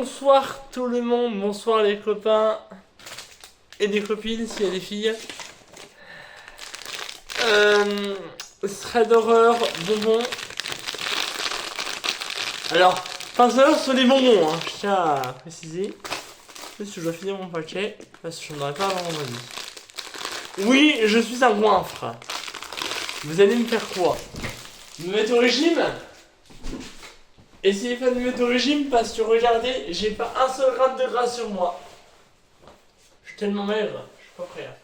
Bonsoir tout le monde, bonsoir les copains et les copines s'il y a des filles. Thread d'horreur, bonbons. Alors, pince sont des bonbons, hein, je tiens à préciser. Parce que je dois finir mon paquet, parce que je n'en aurais pas avant vendredi. Oui, je suis un goinfre. Vous allez me faire quoi? Me mettre au régime? Essayez pas de me mettre au régime parce que regardez, j'ai pas un seul gramme de gras sur moi. Je suis tellement maigre, je suis pas prêt.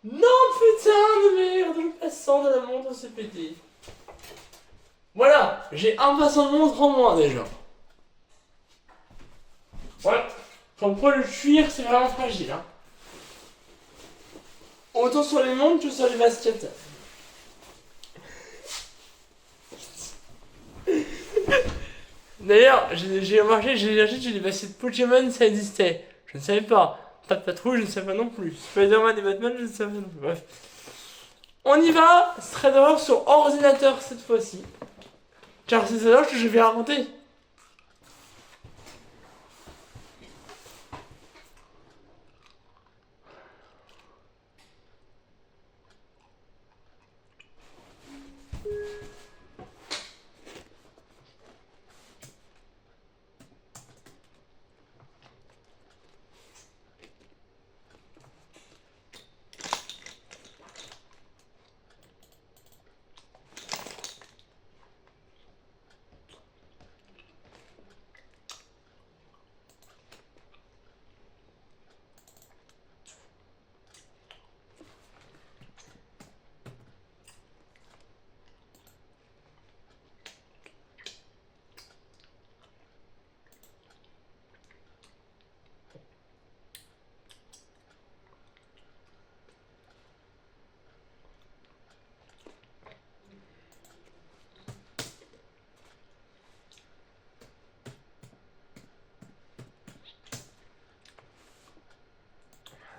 Non putain de merde, le passant de la montre s'est pété. Voilà, j'ai un passant de montre en moins déjà. Ouais, comme quoi le cuir c'est vraiment fragile. Hein. Autant sur les montres que sur les baskets. D'ailleurs, j'ai remarqué, j'ai des baskets Pokémon, ça existait. Je ne savais pas. Pas de patrouille, je ne savais pas non plus. Spider-Man et Batman, je ne savais pas non plus. Bref. On y va, Thread d'horreur sur ordinateur cette fois-ci. Car c'est ça que je vais raconter.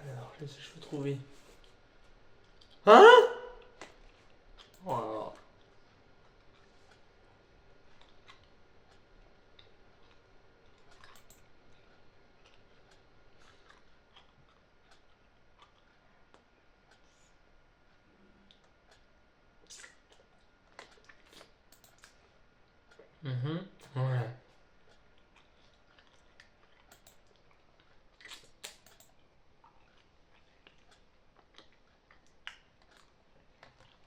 Alors, qu'est-ce que je peux trouver? Hein? Oh là là. Ouais.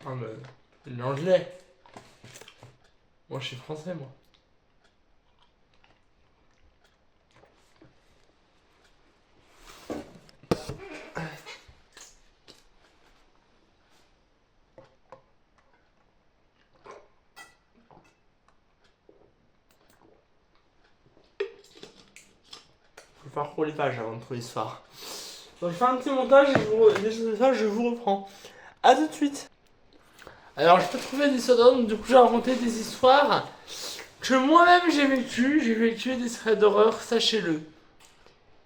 Ah bah, l'anglais. Moi je suis français moi. Faut faire trop les pages avant de trouver ce soir. Donc je fais un petit montage et je vous reprends. A tout de suite. Alors je peux trouver des histoires d'horreur, donc du coup je vais raconter des histoires que moi-même j'ai vécu des threads d'horreur, sachez-le.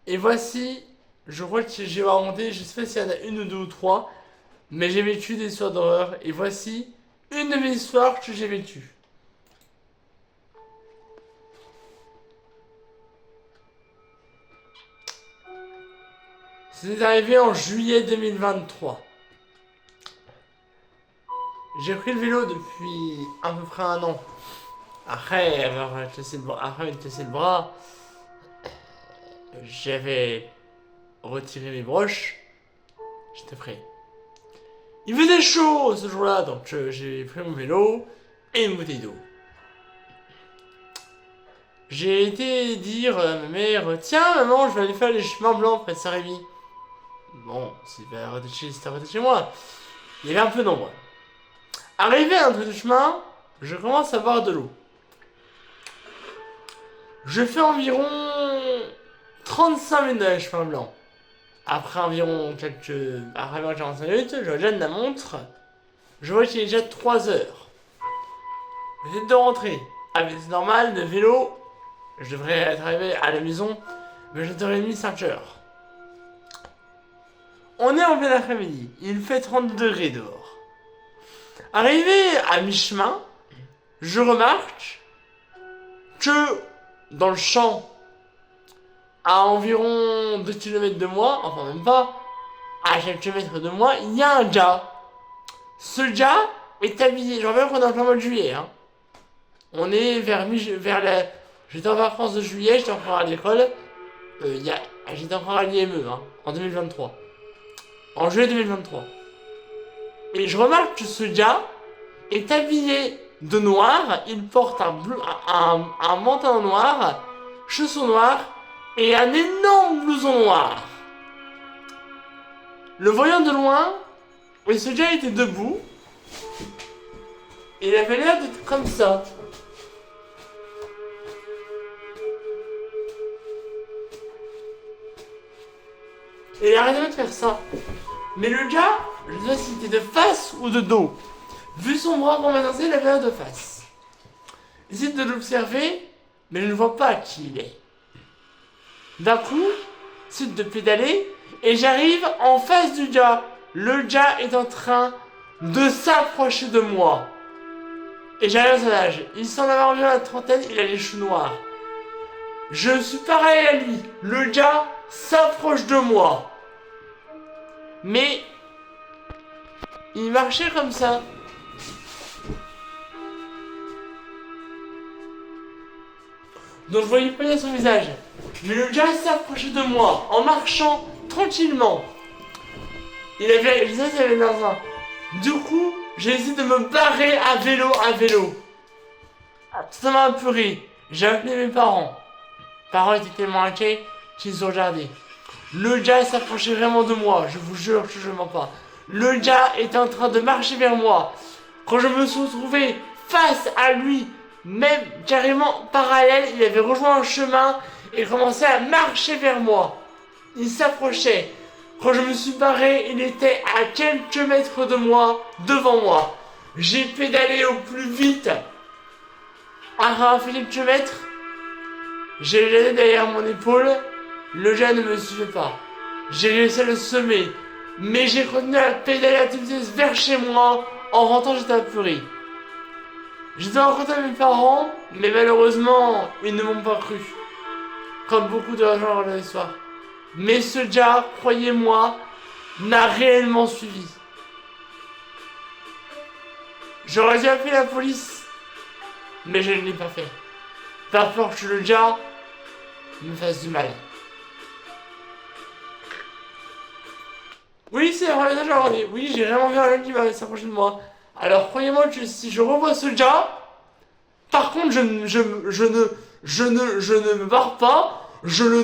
Et voici, je crois que j'ai raconté, je sais pas s'il y en a une ou deux ou trois, mais j'ai vécu des histoires d'horreur et voici une de mes histoires que j'ai vécues. C'est arrivé en juillet 2023. J'ai pris le vélo depuis à peu près un an. Après avoir cassé le bras, j'avais retiré mes broches. J'étais prêt. Il faisait chaud ce jour-là, donc j'ai pris mon vélo et une bouteille d'eau. J'ai été dire à ma mère, tiens maman, je vais aller faire les chemins blancs près de Saint-Rémy. Bon, c'était arrêté chez moi. Il y avait un peu d'ombre. Arrivé à un truc de chemin, je commence à boire de l'eau. Je fais environ 35 minutes de chemin blanc. Après environ 45 minutes, je regarde la montre. Je vois qu'il est déjà 3 heures. J'essaie de rentrer. Ah mais c'est normal, le vélo, je devrais être arrivé à la maison, mais je t'aurais mis 5 heures. On est en plein après-midi, il fait 30 degrés dehors. Arrivé à mi-chemin, je remarque que dans le champ à environ 2 km de moi, enfin même pas, à quelques mètres de moi, il y a un Ja. Ce Ja est habillé, je rappelle qu'on est en plein mois de juillet, hein. On est vers la... J'étais en vacances de juillet, j'étais encore à l'école. J'étais encore à l'IME, hein, en 2023. En juillet 2023. Et je remarque que ce Ja est habillé de noir. Il porte un manteau noir, chaussons noirs et un énorme blouson noir. Le voyant de loin, et ce Ja était debout. Et il avait l'air d'être comme ça. Et il arrêtait de faire ça. Mais le gars, je ne sais pas s'il était de face ou de dos. Vu son bras pour m'annoncer, il avait l'air de face. J'essaie de l'observer, mais je ne vois pas qui il est. D'un coup, j'essaie de pédaler, et j'arrive en face du gars. Le gars est en train de s'approcher de moi. Et j'arrive à son âge. Il semble avoir environ la trentaine, il a les cheveux noirs. Je suis pareil à lui. Le gars s'approche de moi. Mais il marchait comme ça. Donc je voyais pas son visage. Mais le gars s'approchait de moi en marchant tranquillement. Il avait dans un. Du coup, j'ai essayé de me barrer à vélo. Ça m'a apeuré. J'ai appelé mes parents. Mes parents étaient tellement inquiets qu'ils ont regardé. Le gars s'approchait vraiment de moi, je vous jure que je ne mens pas. Le gars était en train de marcher vers moi. Quand je me suis retrouvé face à lui, même carrément parallèle, il avait rejoint un chemin et commençait à marcher vers moi. Il s'approchait. Quand je me suis barré, il était à quelques mètres de moi, devant moi. J'ai pédalé au plus vite. À quelques mètres, j'ai le derrière mon épaule. Le gars ne me suivait pas. J'ai réussi à le semer. Mais j'ai continué à pédaler à toute vitesse vers chez moi. En rentrant, j'étais apeuré. J'étais rencontré mes parents, mais malheureusement, ils ne m'ont pas cru. Comme beaucoup de gens dans l'histoire. Mais ce gars, croyez-moi, n'a réellement suivi. J'aurais dû appeler la police, mais je ne l'ai pas fait. Par peur que le gars me fasse du mal. Oui, c'est vrai, oui, j'ai vraiment vu un gars qui va s'approcher de moi. Alors croyez-moi que si je revois ce gars, par contre, je ne me barre pas. Je le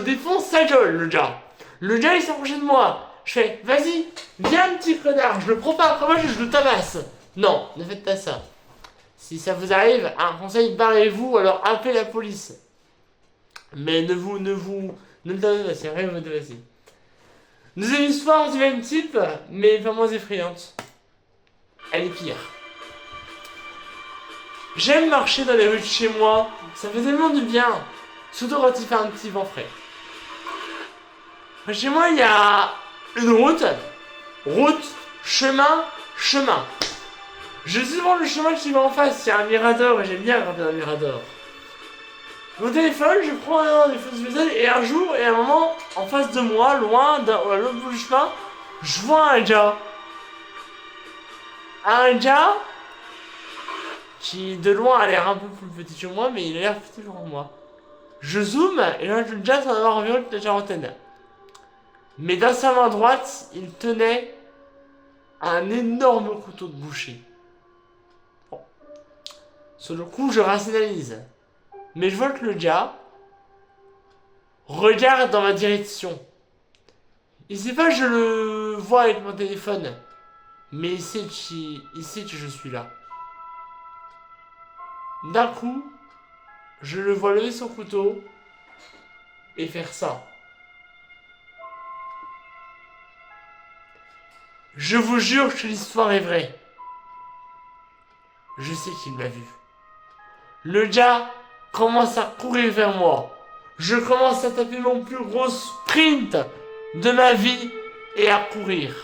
défonce sa gueule, le gars. Le gars, il s'approchait de moi. Je fais, vas-y, viens, petit connard. Je le prends pas après moi, je le tabasse. Non, ne faites pas ça. Si ça vous arrive, un conseil, barrez-vous, alors appelez la police. Mais ne le tabassez pas, c'est rien de me tabasser. Deuxième histoire du même type, mais pas moins effrayante. Elle est pire. J'aime marcher dans les rues de chez moi. Ça fait tellement du bien. Surtout quand il fait un petit vent frais. Chez moi, il y a une route, chemin. Je suis devant le chemin qui va en face, il y a un mirador et j'aime bien grimper dans le mirador. Mon téléphone, je prends un téléphone spécial et un jour, et à un moment, en face de moi, loin, à l'autre bout du chemin, je vois un gars. Un gars qui de loin a l'air un peu plus petit que moi, mais il a l'air petit pour moi. Je zoome et là, le gars, ça va avoir environ une quarantaine. Mais dans sa main droite, il tenait un énorme couteau de boucher. Bon. Sur le coup, je rationalise. Mais je vois que le gars regarde dans ma direction. Il sait pas que je le vois avec mon téléphone. Mais il sait que je suis là. D'un coup, je le vois lever son couteau et faire ça. Je vous jure que l'histoire est vraie. Je sais qu'il m'a vu. Le gars commence à courir vers moi. Je commence à taper mon plus gros sprint de ma vie et à courir.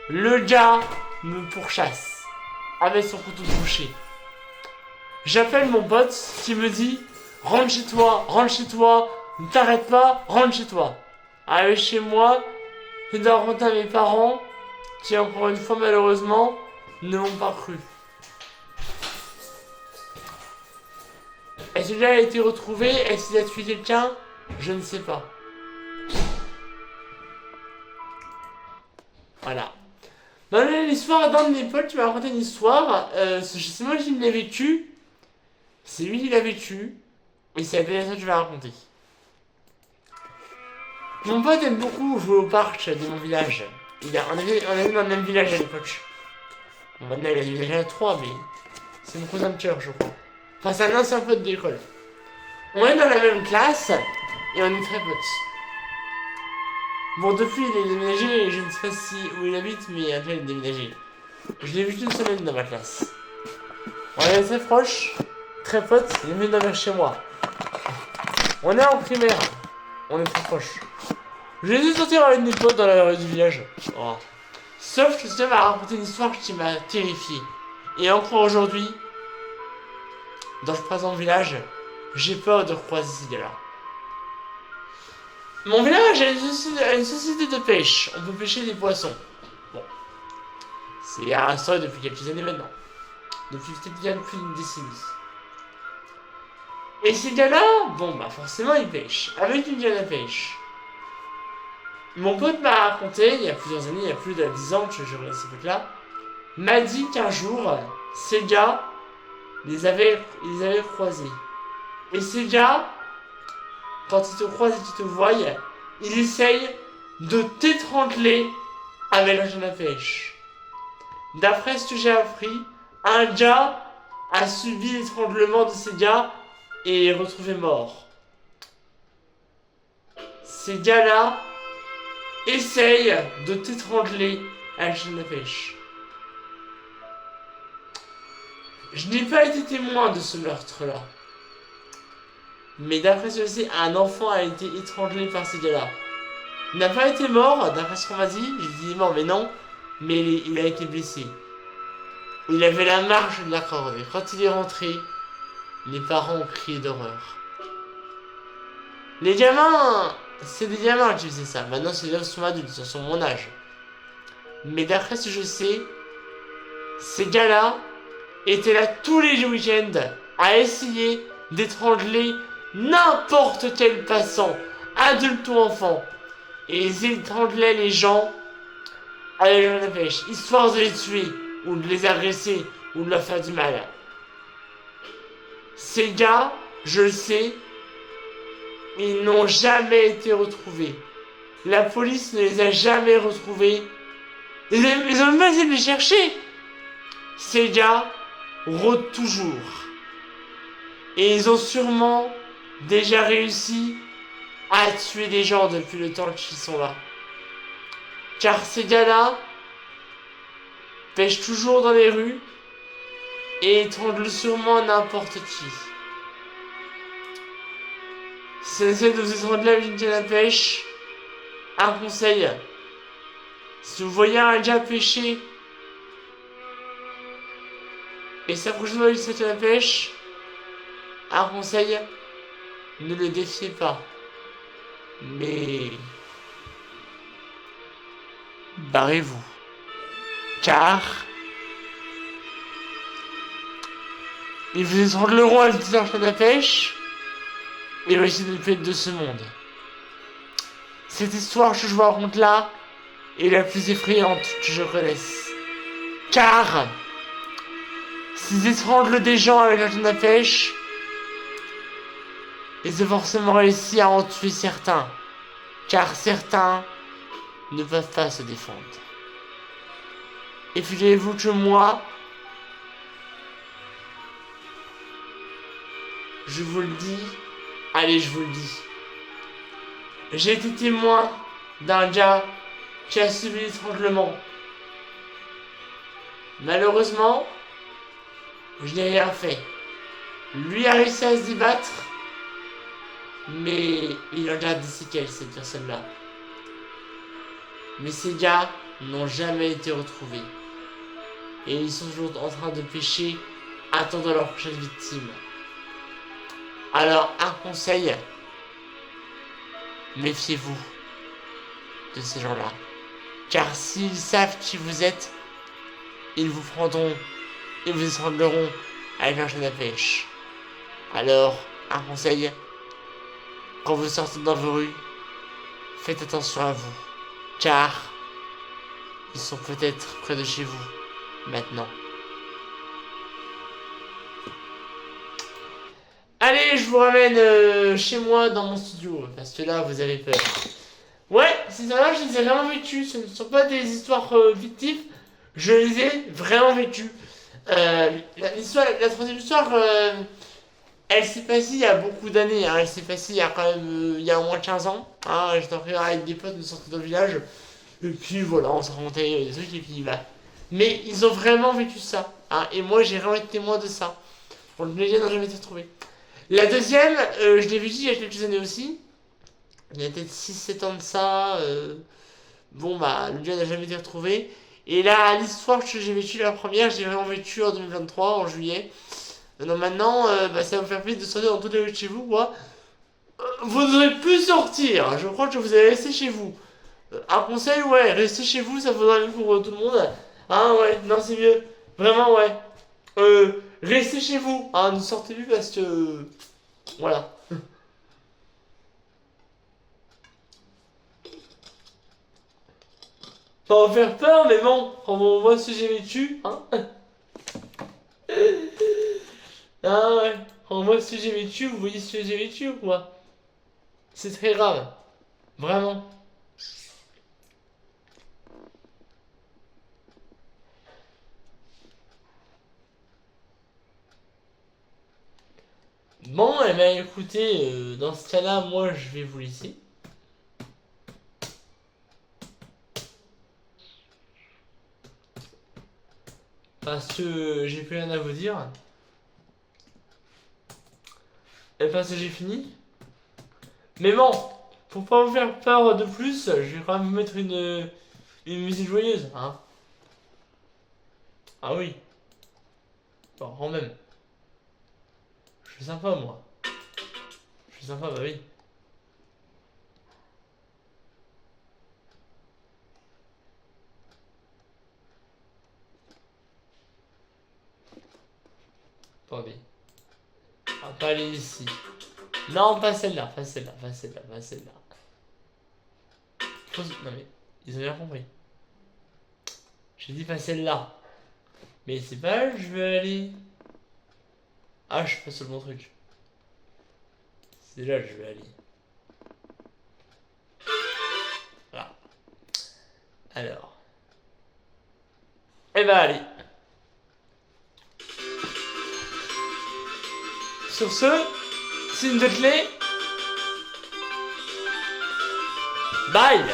Le gars me pourchasse avec son couteau de boucher. J'appelle mon pote qui me dit rentre chez toi, Ne t'arrête pas, rentre chez toi. Arrive chez moi, je dois rentrer à mes parents, qui encore une fois malheureusement ne m'ont pas cru. Est-ce qu'il a été retrouvé? Est-ce qu'il a tué quelqu'un? Je ne sais pas. Voilà. Dans l'histoire d'un de mes potes qui m'a raconté une histoire, c'est moi qui l'ai vécu, c'est lui qui l'a vécu, et c'est la dernière fois que je vais raconter. Mon pote aime beaucoup jouer au parc de mon village. On avait dans le même village à l'époque. Bon, maintenant il a déménagé à 3, mais c'est mon cousin de cœur, je crois. Enfin, c'est un ancien pote d'école. On est dans la même classe, et on est très potes. Bon, depuis il est déménagé, et je ne sais pas où il habite, mais après il est déménagé. Je l'ai vu une semaine dans ma classe. On est très proches, très potes, il est venu dormir chez moi. On est en primaire, on est très proches. Je l'ai vu sortir avec mes potes dans la rue du village. Oh. Sauf que ce m'a raconté une histoire qui m'a terrifié. Et encore aujourd'hui, dans ce présent village, j'ai peur de croiser ces gars-là. Mon village a une société de pêche. On peut pêcher des poissons. Bon. C'est instauré depuis quelques années maintenant. Depuis peut-être bien plus d'une décennie. Et ces gars-là, bon bah forcément ils pêchent. Avec une canne à pêche. Mon pote m'a raconté, il y a plusieurs années, il y a plus de 10 ans que je regarde ces potes-là, m'a dit qu'un jour, ces gars les avaient croisés. Et ces gars, quand ils te croisent et qu'ils te voient, ils essayent de t'étrangler avec la canne à pêche. D'après ce que j'ai appris, un gars a subi l'étranglement de ces gars et est retrouvé mort. Ces gars-là essayent de t'étrangler à la canne à pêche. Je n'ai pas été témoin de ce meurtre-là. Mais d'après ce que je sais, un enfant a été étranglé par ces gars-là. Il n'a pas été mort, d'après ce qu'on m'a dit. J'ai dit mort, mais non. Mais il a été blessé. Il avait la marche de la corde. Et quand il est rentré, les parents ont crié d'horreur. Les gamins, c'est des gamins qui faisaient ça. Maintenant, c'est des hommes qui sont adultes, ils sont mon âge. Mais d'après ce que je sais, ces gars-là étaient là tous les week-ends à essayer d'étrangler n'importe quel passant, adulte ou enfant. Et ils étranglaient les gens à la canne à pêche, histoire de les tuer, ou de les agresser, ou de leur faire du mal. Ces gars, je le sais, ils n'ont jamais été retrouvés. La police ne les a jamais retrouvés. Ils ont même pas essayé de les chercher. Ces gars rôdent toujours. Et ils ont sûrement déjà réussi à tuer des gens depuis le temps qu'ils sont là. Car ces gars-là pêchent toujours dans les rues et étranglent sûrement n'importe qui. Si vous essayez de vous étrangler avec une canne à pêche, un conseil. Si vous voyez un gars pêcher et s'approcher de vous avec cette canne à pêche, un conseil, ne le défiez pas. Mais barrez-vous. Car ils vous étrangleront avec leur canne à pêche et réussir de plus être de ce monde. Cette histoire que je vous raconte là est la plus effrayante que je connaisse. Car s'ils étranglent des gens avec la canne à pêche, ils ont forcément réussi à en tuer certains. Car certains ne peuvent pas se défendre. Et figurez-vous que moi, je vous le dis, allez, je vous le dis. J'ai été témoin d'un gars qui a subi l'étranglement. Malheureusement, je n'ai rien fait. Lui a réussi à se débattre, mais il en garde des séquelles, cette personne-là. Mais ces gars n'ont jamais été retrouvés. Et ils sont toujours en train de pêcher, attendant leur prochaine victime. Alors, un conseil, méfiez-vous de ces gens-là. Car s'ils savent qui vous êtes, ils vous prendront et vous étrangleront avec un chaîne à pêche. Alors, un conseil, quand vous sortez dans vos rues, faites attention à vous, car ils sont peut-être près de chez vous, maintenant. Allez, je vous ramène chez moi dans mon studio, parce que là, vous avez peur. Ouais, ces histoires-là, je les ai vraiment vécues. Ce ne sont pas des histoires fictives, je les ai vraiment vécues. La troisième histoire, elle s'est passée il y a beaucoup d'années. Hein. Elle s'est passée il y a quand même il y a au moins 15 ans. Hein. J'étais en train avec des potes de sortir dans le village. Et puis voilà, on s'est raconté des trucs et puis bah. Mais ils ont vraiment vécu ça. Hein. Et moi, j'ai vraiment été témoin de ça. Bon, le légende n'a jamais été retrouvé. La deuxième, je l'ai vécue il y a quelques années aussi. Il y a peut-être 6-7 ans de ça. Bon, bah, le lieu n'a jamais été retrouvé. Et là, l'histoire que j'ai vécue la première, j'ai vraiment vécu en 2023, en juillet. Donc maintenant, bah, ça va me faire plaisir de sortir dans toutes les rues de chez vous, quoi. Vous n'aurez plus sortir. Je crois que vous allez rester chez vous. Un conseil, ouais, restez chez vous, ça faudra mieux pour tout le monde. Hein, ouais, non, c'est mieux. Vraiment, ouais. Restez chez vous. Hein, ne sortez plus parce que... Voilà. Ça va faire peur, mais bon, quand on voit ce que j'ai vécu, hein. Ah ouais, quand on voit ce que j'ai vécu, vous voyez ce que j'ai vécu ou quoi? C'est très grave. Vraiment. Bon, eh ben écoutez, dans ce cas-là, moi je vais vous laisser. Parce que j'ai plus rien à vous dire. Et parce que j'ai fini. Mais bon, pour pas vous faire peur de plus, je vais quand même vous mettre une musique joyeuse, hein. Ah oui. Bon, quand même. Je suis sympa, moi. Je suis sympa, bah oui. Attendez. On va pas aller ici. Non, pas celle-là, pas celle-là, pas celle-là, pas celle-là. Non mais, ils ont bien compris. J'ai dit pas celle-là. Mais c'est pas là, je vais aller. Ah, je suis pas sur le bon truc. C'est là que je vais aller. Voilà. Alors. Eh ben allez. Sur ce, signe de clé. Bye.